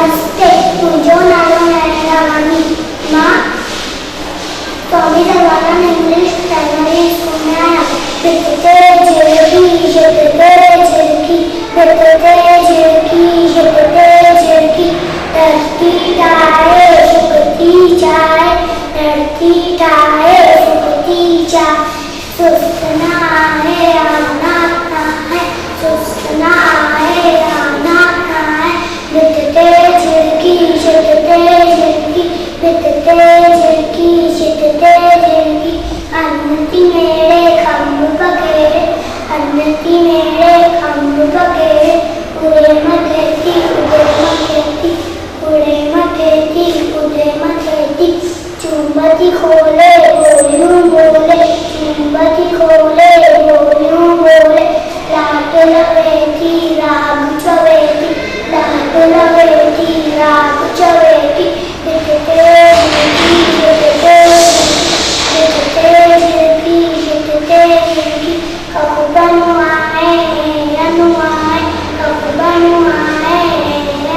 नमस्ते मुंहिंजो नालो नैनारानी मां स्वामी सर्वानंद इंग्लिश प्राइमरी स्कूल में आहियां। बितते झिड़की झिड़के झिड़की बितते झिड़की झिड़के झिड़की धरती ठाहे सुखती जाए धरती ठाहे सुखती जाए सुस्त ना है आना है सुस्त ना है आना है बितते झिड़की झिड़के झिड़की बितते झिड़की झिड़के झिड़की अन्नति मेरे खम्भ पखेरे अन्नति मेरे खम्भ पखेरे उड़े मथेती उड़े मथेती उड़े मथेती उड़े मथेती चुंबती खोले बोलूं बोले चुंबती खोले बोलूं बोले लाट लवेती राग चवेती लाट लवेती राग चवेती बितते झिड़की बितते झिड़की बितते झिड़की कब बनवाए अनुआए कब बनवाए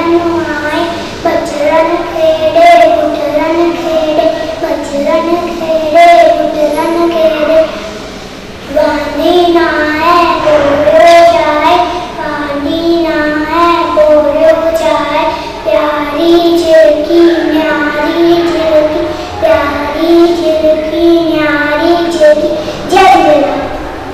अनुआए बजरन खेड़े बजरन खेड़े बजरन